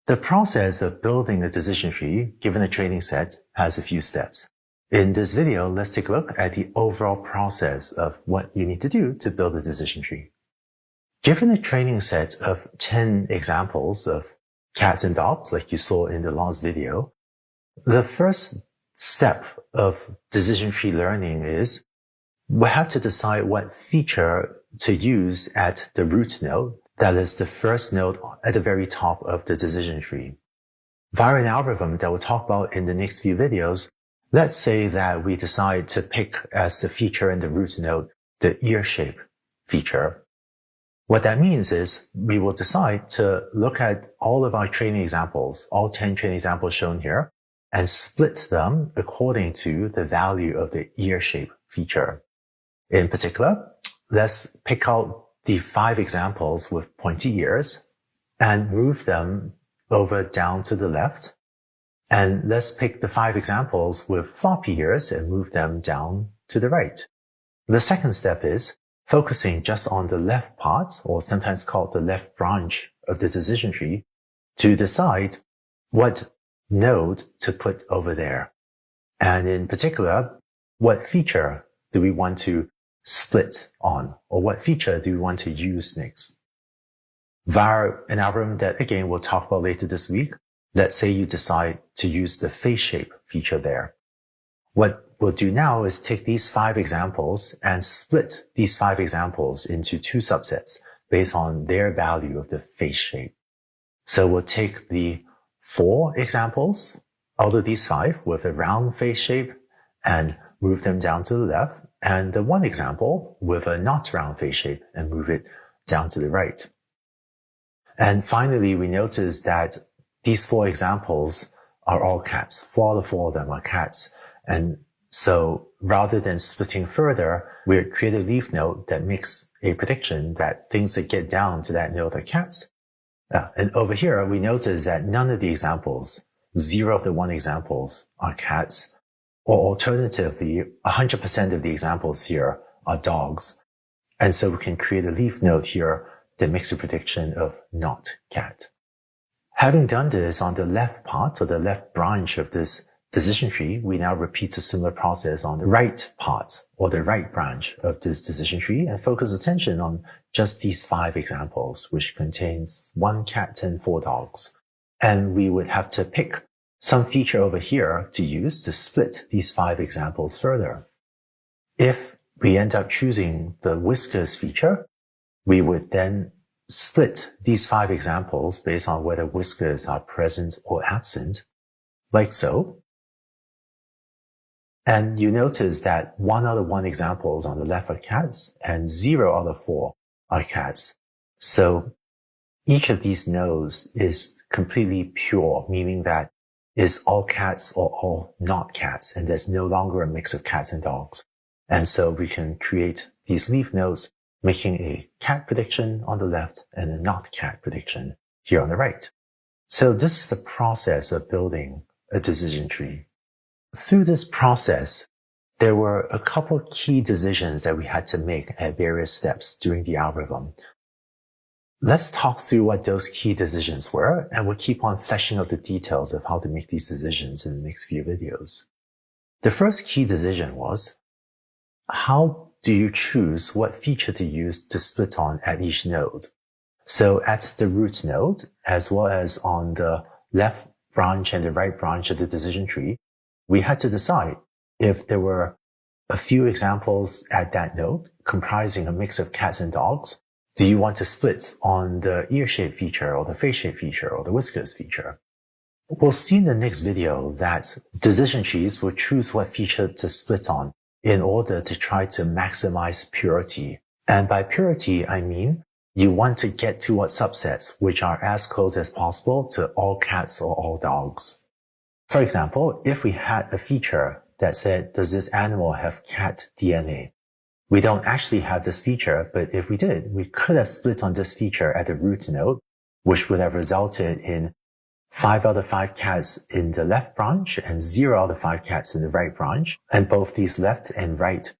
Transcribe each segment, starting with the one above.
The process of building a decision tree given a training set has a few steps. In this video, let's take a look at the overall process of what you need to do to build a decision tree. Given a training set of 10 examples of cats and dogs, like you saw in the last video, the first step of decision tree learning is we have to decide what feature to use at the root node. That is the first node at the very top of the decision tree. Via an algorithm that we'll talk about in the next few videos, let's say that we decide to pick as the feature in the root node the ear shape feature. What that means is we will decide to look at all of our training examples, all 10 training examples shown here, and split them according to the value of the ear shape feature. In particular, let's pick out the 5 examples with pointy ears and move them over down to the left. And let's pick the 5 examples with floppy ears and move them down to the right. The second step is focusing just on the left part, or sometimes called the left branch of the decision tree, to decide what node to put over there. And in particular, what feature do we want to split on, or what feature do we want to use next? Via an algorithm that, again, we'll talk about later this week, let's say you decide to use the face shape feature there. What we'll do now is take these 5 examples and split these 5 examples into 2 subsets based on their value of the face shape. So we'll take the 4 examples out of these 5 with a round face shape and move them down to the left, and the 1 example with a not round face shape and move it down to the right. And finally, we notice that these 4 examples are all cats. 4 out of 4 of them are cats. And so rather than splitting further, we create a leaf node that makes a prediction that things that get down to that node are cats. And over here, we notice that none of the examples, 0 of the 1 examples, are cats. Or alternatively, 100% of the examples here are dogs. And so we can create a leaf node here that makes a prediction of not cat. Having done this on the left part, or the left branch of this decision tree, we now repeat a similar process on the right part, or the right branch of this decision tree, and focus attention on just these 5 examples, which contains 1 cat and 4 dogs. And we would have to pick some feature over here to use to split these 5 examples further. If we end up choosing the whiskers feature, we would then split these 5 examples based on whether whiskers are present or absent, like so. And you notice that 1 out of 1 examples on the left are cats and 0 out of 4 are cats. So each of these nodes is completely pure, meaning that is all cats or all not cats, and there's no longer a mix of cats and dogs. And so we can create these leaf nodes, making a cat prediction on the left and a not cat prediction here on the right. So this is the process of building a decision tree. Through this process, there were a couple key decisions that we had to make at various steps during the algorithm. Let's talk through what those key decisions were, and we'll keep on fleshing out the details of how to make these decisions in the next few videos. The first key decision was, how do you choose what feature to use to split on at each node? So at the root node, as well as on the left branch and the right branch of the decision tree, we had to decide if there were a few examples at that node comprising a mix of cats and dogs. Do you want to split on the ear shape feature or the face shape feature or the whiskers feature? We'll see in the next video that decision trees will choose what feature to split on in order to try to maximize purity. And by purity, I mean you want to get to what subsets which are as close as possible to all cats or all dogs. For example, if we had a feature that said, does this animal have cat DNA? We don't actually have this feature, but if we did, we could have split on this feature at the root node, which would have resulted in 5 out of 5 cats in the left branch and 0 out of 5 cats in the right branch. And both these left and right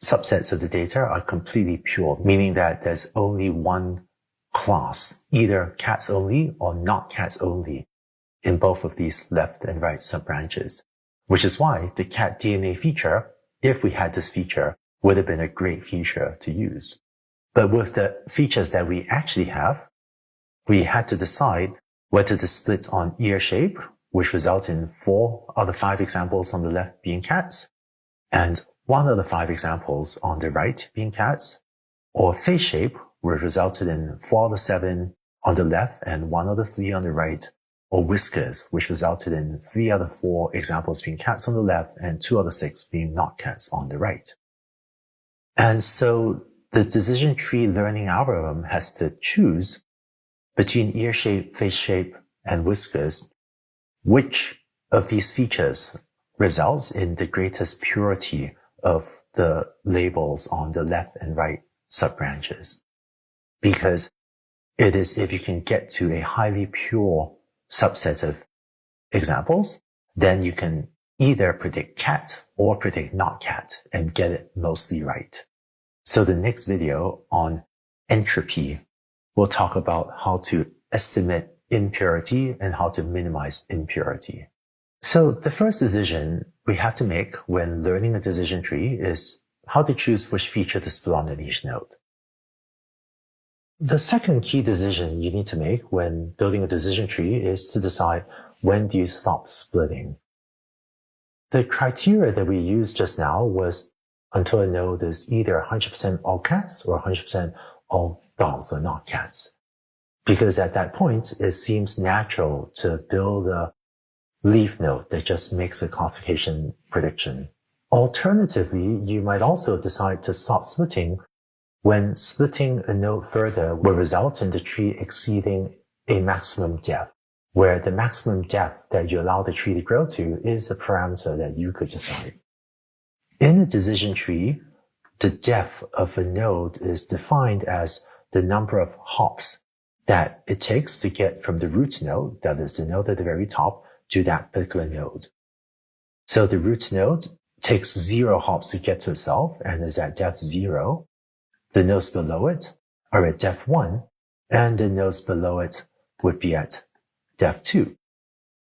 subsets of the data are completely pure, meaning that there's only one class, either cats only or not cats only, in both of these left and right subbranches, which is why the cat DNA feature, if we had this feature, would have been a great feature to use. But with the features that we actually have, we had to decide whether to split on ear shape, which results in 4 out of 5 examples on the left being cats, and 1 out of 5 examples on the right being cats, or face shape, which resulted in 4 out of 7 on the left and 1 out of 3 on the right, or whiskers, which resulted in 3 out of 4 examples being cats on the left and 2 out of 6 being not cats on the right. And so the decision tree learning algorithm has to choose between ear shape, face shape, and whiskers, which of these features results in the greatest purity of the labels on the left and right subbranches. Because it is if you can get to a highly pure subset of examples, then you can either predict cat or predict not cat and get it mostly right. So the next video on entropy will talk about how to estimate impurity and how to minimize impurity. So the first decision we have to make when learning a decision tree is how to choose which feature to split on at each node. The second key decision you need to make when building a decision tree is to decide when do you stop splitting. The criteria that we used just now was until a node is either 100% all cats or 100% all dogs or not cats. Because at that point, it seems natural to build a leaf node that just makes a classification prediction. Alternatively, you might also decide to stop splitting when splitting a node further will result in the tree exceeding a maximum depth, where the maximum depth that you allow the tree to grow to is a parameter that you could decide. In a decision tree, the depth of a node is defined as the number of hops that it takes to get from the root node, that is the node at the very top, to that particular node. So the root node takes 0 hops to get to itself and is at depth 0. The nodes below it are at depth 1, and the nodes below it would be at depth 2.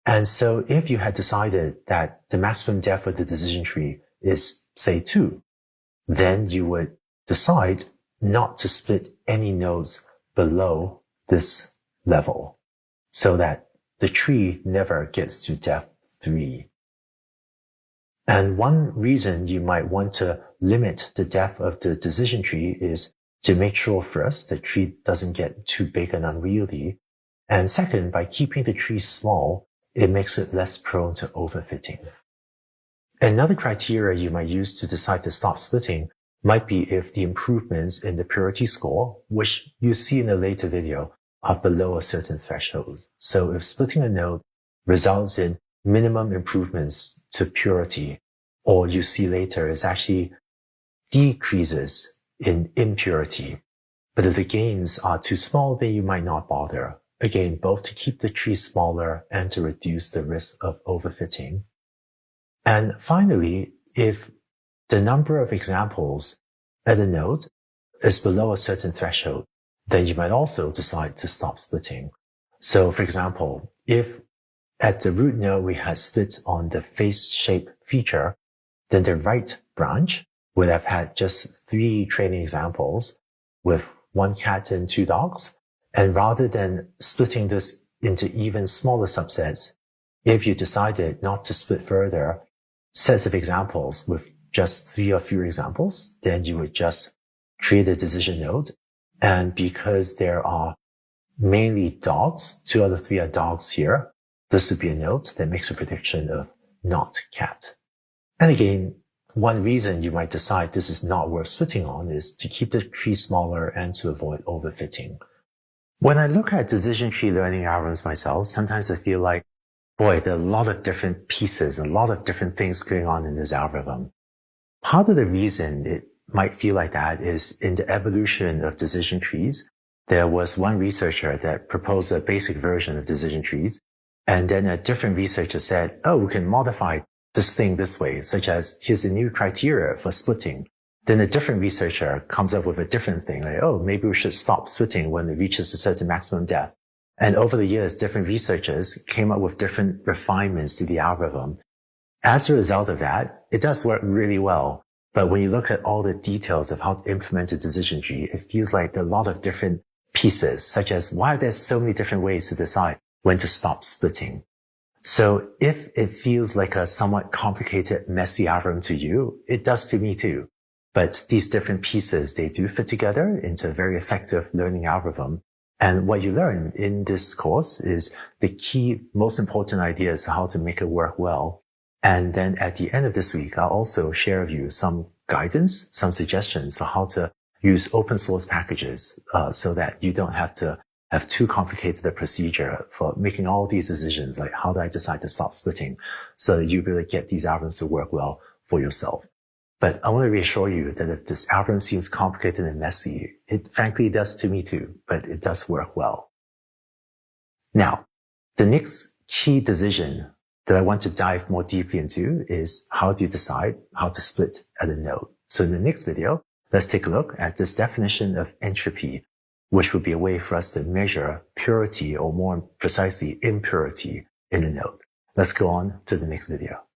And so if you had decided that the maximum depth of the decision tree is, say, 2, then you would decide not to split any nodes below this level so that the tree never gets to depth 3. And one reason you might want to limit the depth of the decision tree is to make sure first the tree doesn't get too big and unwieldy. And second, by keeping the tree small, it makes it less prone to overfitting. Another criteria you might use to decide to stop splitting might be if the improvements in the purity score, which you see in a later video, are below a certain threshold. So if splitting a node results in minimum improvements to purity, or you see later is actually decreases in impurity, but if the gains are too small, then you might not bother. Again, both to keep the tree smaller and to reduce the risk of overfitting. And finally, if the number of examples at a node is below a certain threshold, then you might also decide to stop splitting. So for example, if at the root node we had split on the face shape feature, then the right branch would have had just 3 training examples with 1 cat and 2 dogs. And rather than splitting this into even smaller subsets, if you decided not to split further sets of examples with just 3 or fewer examples, then you would just create a decision node. And because there are mainly dogs, 2 out of 3 are dogs here, this would be a node that makes a prediction of not cat. And again, one reason you might decide this is not worth splitting on is to keep the tree smaller and to avoid overfitting. When I look at decision tree learning algorithms myself, sometimes I feel like, boy, there are a lot of different pieces, a lot of different things going on in this algorithm. Part of the reason it might feel like that is in the evolution of decision trees, there was one researcher that proposed a basic version of decision trees, and then a different researcher said, oh, we can modify this thing this way, such as here's a new criteria for splitting. then a different researcher comes up with a different thing, like, oh, maybe we should stop splitting when it reaches a certain maximum depth. And over the years, different researchers came up with different refinements to the algorithm. As a result of that, it does work really well. But when you look at all the details of how to implement a decision tree, it feels like there are a lot of different pieces, such as why are there so many different ways to decide when to stop splitting? So if it feels like a somewhat complicated, messy algorithm to you, it does to me too. But these different pieces, they do fit together into a very effective learning algorithm. And what you learn in this course is the key, most important ideas how to make it work well. And then at the end of this week, I'll also share with you some guidance, some suggestions for how to use open source packages, so that you don't have to have too complicated a procedure for making all these decisions, like how do I decide to stop splitting, so that you really get these algorithms to work well for yourself. But I want to reassure you that if this algorithm seems complicated and messy, it frankly does to me too, but it does work well. Now, the next key decision that I want to dive more deeply into is how do you decide how to split at a node. So in the next video, let's take a look at this definition of entropy, which would be a way for us to measure purity, or more precisely impurity, in a node. Let's go on to the next video.